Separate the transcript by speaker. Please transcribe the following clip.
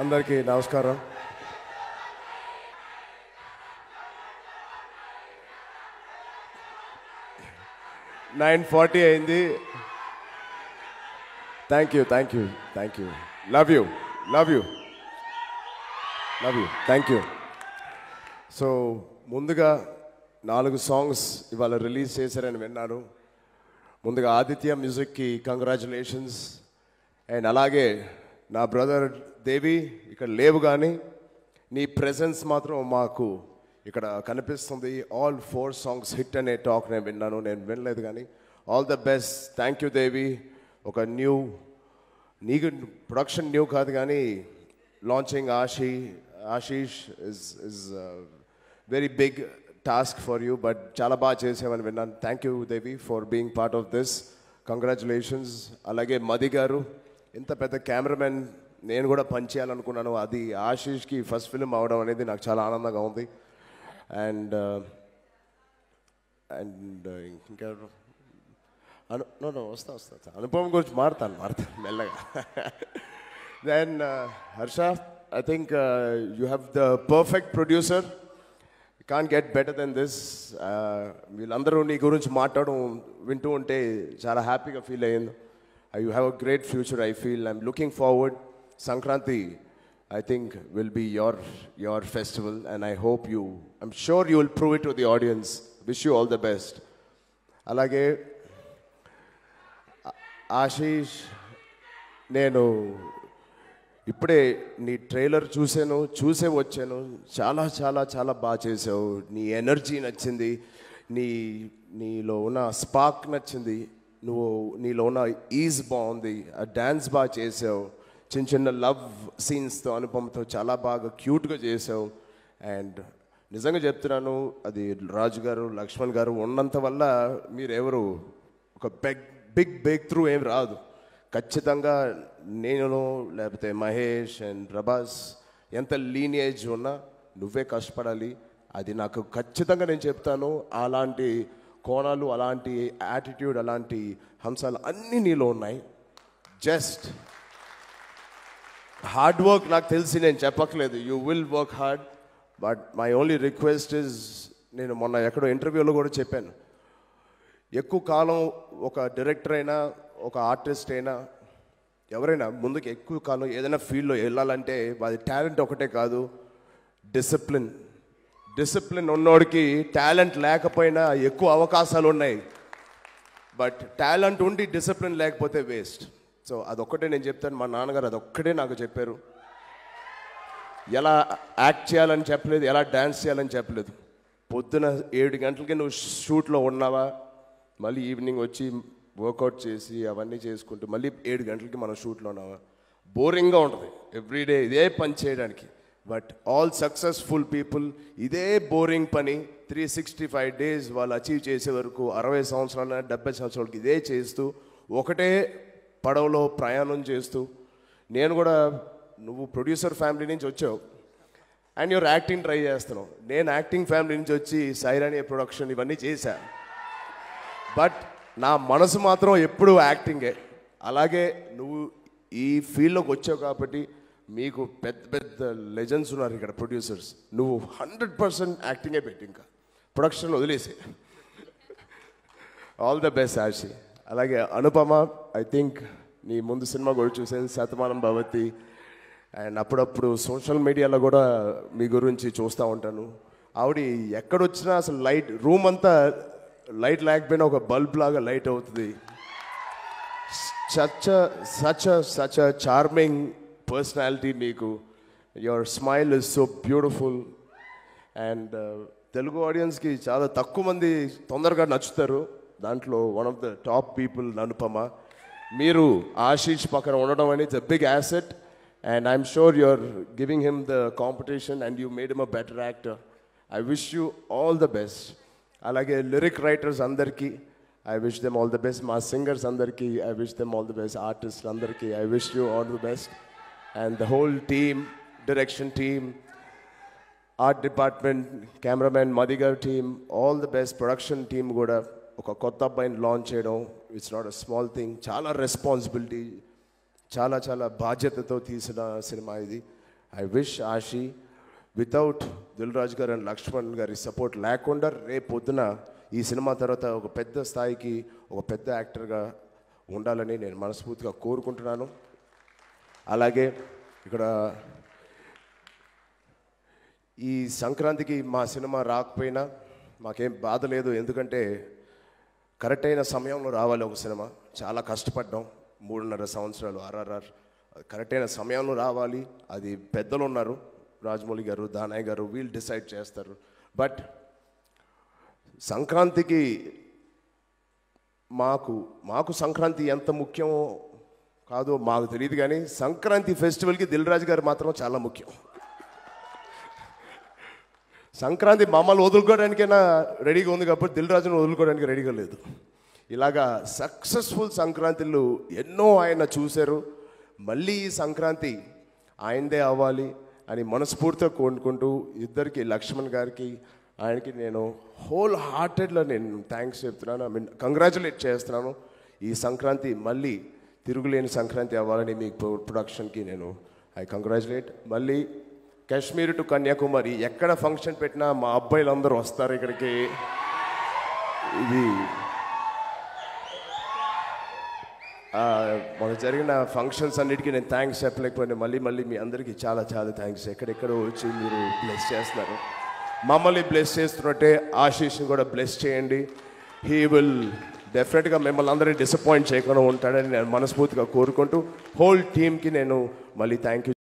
Speaker 1: అందరికీ నమస్కారం. 9:40 అయింది. Thank you. Love you. Thank you. So ముందుగా 4 సాంగ్స్ ఇవాళ రిలీజ్ చేశారని విన్నాను. ముందుగా ఆదిత్య మ్యూజిక్కి కంగ్రాచులేషన్స్. అండ్ అలాగే నా బ్రదర్ దేవి ఇక్కడ లేవు, కానీ నీ ప్రెజెన్స్ మాత్రం మాకు ఇక్కడ కనిపిస్తుంది. ఆల్ 4 సాంగ్స్ హిట్ అనే టాక్ నేను విన్నాను, నేను వినలేదు కానీ all the best. Thank you Devi. ఒక నీకు ప్రొడక్షన్ న్యూ కాదు కానీ launching Ashish is very big task for you, but చాలా బాగా చేసామని విన్నాను. Thank you Devi for being part of this. Congratulations. అలాగే మది గారు, ఇంత పెద్ద కెమెరామెన్ నేను కూడా పనిచేయాలనుకున్నాను. అది ఆశీష్కి ఫస్ట్ ఫిల్మ్ అవడం అనేది నాకు చాలా ఆనందంగా ఉంది. అండ్ ఇంకా వస్తా అనుపమ గురించి మారుతాను మెల్లగా. Then Harsha, I think you have the perfect producer. Can't get better than this. వీళ్ళందరూ నీ గురించి మాట్లాడడం వింటూ ఉంటే చాలా హ్యాపీగా ఫీల్ అయ్యింది. You have a great future, I feel. I'm looking forward. Sankranti, I think, will be your festival, and I'm sure you will prove it to the audience. Wish you all the best. Alage Ashish, నేను ఇప్పుడే నీ trailer చూసే వచ్చాను. చాలా చాలా చాలా బాగా చేసావు. నీ ఎనర్జీ నచ్చింది, నీలో ఉన్న స్పార్క్ నచ్చింది, నీలో ఉన్న ఈజ్ బాగుంది, ఆ డ్యాన్స్ బాగా చేసావు, చిన్న లవ్ సీన్స్తో అనుపమతో చాలా బాగా క్యూట్గా చేసావు. అండ్ నిజంగా చెప్తున్నాను, అది రాజు గారు లక్ష్మణ్ గారు ఉన్నంత వల్ల మీరెవరు ఒక బిగ్ బ్రేక్ త్రూ ఏం రాదు. ఖచ్చితంగా నేను లేకపోతే మహేష్ అండ్ ప్రభాస్ ఎంత లీనియేజ్ ఉన్నా నువ్వే కష్టపడాలి. అది నాకు ఖచ్చితంగా నేను చెప్తాను. అలాంటి కోణాలు, అలాంటి యాటిట్యూడ్, అలాంటి హంసాలు అన్నీ నీలో ఉన్నాయి. జస్ట్ హార్డ్ వర్క్ నాకు తెలిసి నేను చెప్పట్లేదు, you will work hard. But my only request is, నేను మొన్న ఎక్కడో ఇంటర్వ్యూలో కూడా చెప్పాను, ఎక్కువ కాలం ఒక డైరెక్టర్ అయినా ఒక ఆర్టిస్ట్ అయినా ఎవరైనా ముందుకు ఎక్కువ కాలం ఏదైనా ఫీల్డ్లో వెళ్ళాలంటే అది టాలెంట్ ఒకటే కాదు, డిసిప్లిన్ ఉన్నోడికి టాలెంట్ లేకపోయినా ఎక్కువ అవకాశాలు ఉన్నాయి. బట్ టాలెంట్ ఉండి డిసిప్లిన్ లేకపోతే వేస్ట్. సో అదొక్కటే నేను చెప్తాను. మా నాన్నగారు అదొక్కటే నాకు చెప్పారు. ఎలా యాక్ట్ చేయాలని చెప్పలేదు, ఎలా డ్యాన్స్ చేయాలని చెప్పలేదు. పొద్దున 7 గంటలకి నువ్వు షూట్లో ఉన్నావా, మళ్ళీ ఈవినింగ్ వచ్చి వర్కౌట్ చేసి అవన్నీ చేసుకుంటూ మళ్ళీ 7 గంటలకి మనం షూట్లో ఉన్నావా, బోరింగ్గా ఉంటుంది ఎవ్రీడే ఇదే పని చేయడానికి. బట్ ఆల్ సక్సెస్ఫుల్ పీపుల్ ఇదే బోరింగ్ పని 365 డేస్ వాళ్ళు అచీవ్ చేసే వరకు 60 సంవత్సరాల 70 సంవత్సరాలకి ఇదే చేస్తూ ఒకటే పడవలో ప్రయాణం చేస్తూ, నేను కూడా నువ్వు ప్రొడ్యూసర్ ఫ్యామిలీ నుంచి వచ్చావు అండ్ యువర్ యాక్టింగ్ ట్రై చేస్తున్నావు. నేను యాక్టింగ్ ఫ్యామిలీ నుంచి వచ్చి సైరాని ప్రొడక్షన్ ఇవన్నీ చేశా. బట్ నా మనసు మాత్రం ఎప్పుడూ యాక్టింగే. అలాగే నువ్వు ఈ ఫీల్డ్లోకి వచ్చావు కాబట్టి మీకు పెద్ద లెజెండ్స్ ఉన్నారు ఇక్కడ ప్రొడ్యూసర్స్. నువ్వు 100% యాక్టింగే పెట్టి ఇంకా ప్రొడక్షన్ వదిలేసి. All the best Ashi. అలాగే అనుపమ, ఐ థింక్ నీ ముందు సినిమా కూడా చూసాను, శతమానం భవతి. అండ్ అప్పుడప్పుడు సోషల్ మీడియాలో కూడా మీ గురించి చూస్తూ ఉంటాను. ఆవిడ ఎక్కడొచ్చినా అసలు రూమ్ అంతా లైట్ లేకపోయినా ఒక బల్బ్ లాగా లైట్ అవుతుంది. సచ్ అ చార్మింగ్ పర్సనాలిటీ మీకు. Your smile is so beautiful. And Telugu ఆడియన్స్కి చాలా తక్కువ మంది తొందరగా నచ్చుతారు. దాంట్లో one of the top people Anupama. మీరు ఆశీష్ పక్కన ఉండడం అనేది it's a big asset. And I'm sure you're giving him the competition and you made him a better actor. I wish you all the best. అలాగే లిరిక్ రైటర్స్ అందరికీ I wish them all the best. మా singers అందరికీ I wish them all the best. Artist అందరికీ I wish you all the best. And the whole team, direction team, art department, cameraman, Madigar team, all the best. Production team kuda oka kotta abbayini launch cheyadam, it's not a small thing. Chala responsibility, చాలా చాలా బాధ్యతతో తీసిన సినిమా ఇది. I wish Ashi without Dil Raju garu and Laxman గారి support లేకుండా రేపు పొద్దున ఈ సినిమా తర్వాత ఒక పెద్ద స్థాయికి ఒక పెద్ద యాక్టర్గా ఉండాలని నేను మనస్ఫూర్తిగా కోరుకుంటున్నాను. అలాగే ఇక్కడ ఈ సంక్రాంతికి మా సినిమా రాకపోయినా మాకేం బాధ లేదు. ఎందుకంటే కరెక్ట్ అయిన సమయంలో రావాలి ఒక సినిమా. చాలా కష్టపడ్డాం 3.5 సంవత్సరాలు ఆర్ఆర్ఆర్ కరెక్ట్ అయిన సమయంలో రావాలి. అది పెద్దలు ఉన్నారు, రాజమౌళి గారు, దానయ్య గారు, వీళ్ళు డిసైడ్ చేస్తారు. బట్ సంక్రాంతికి మాకు సంక్రాంతి ఎంత ముఖ్యమో కాదో మాకు తెలియదు, కానీ సంక్రాంతి ఫెస్టివల్కి దిల్ రాజు గారు మాత్రం చాలా ముఖ్యం. సంక్రాంతి మమ్మల్ని వదులుకోవడానికైనా రెడీగా ఉంది కాబట్టి దిల్ రాజును వదులుకోవడానికి రెడీగా లేదు. ఇలాగా సక్సెస్ఫుల్ సంక్రాంతిలు ఎన్నో ఆయన చూశారు. మళ్ళీ ఈ సంక్రాంతి ఆయనదే అవ్వాలి అని మనస్ఫూర్తిగా కోరుకుంటూ ఇద్దరికి, లక్ష్మణ్ గారికి ఆయనకి నేను హోల్ హార్టెడ్లో నేను థ్యాంక్స్ చెప్తున్నాను. ఐ మీన్ కంగ్రాచులేట్ చేస్తున్నాను. ఈ సంక్రాంతి మళ్ళీ తిరుగులేని సంక్రాంతి అవ్వాలని మీ ప్రొడక్షన్కి నేను ఐ కంగ్రాచులేట్. మళ్ళీ కాశ్మీర్ టు కన్యాకుమారి ఎక్కడ ఫంక్షన్ పెట్టినా మా అబ్బాయిలందరూ వస్తారు ఇక్కడికి. ఇది మనకు జరిగిన ఫంక్షన్స్ అన్నిటికీ నేను థ్యాంక్స్ చెప్పలేకపోయినా మళ్ళీ మీ అందరికీ చాలా చాలా థ్యాంక్స్. ఎక్కడెక్కడో వచ్చి మీరు బ్లెస్ చేస్తున్నారు. మమ్మల్ని బ్లెస్ చేస్తున్నట్టే ఆశీష్ని కూడా బ్లెస్ చేయండి. హీ విల్ డెఫినెట్గా మిమ్మల్ని అందరినీ డిసప్పాయింట్ చేయకుండా ఉంటాడని నేను మనస్ఫూర్తిగా కోరుకుంటూ హోల్ టీమ్కి నేను మళ్ళీ థ్యాంక్ యూ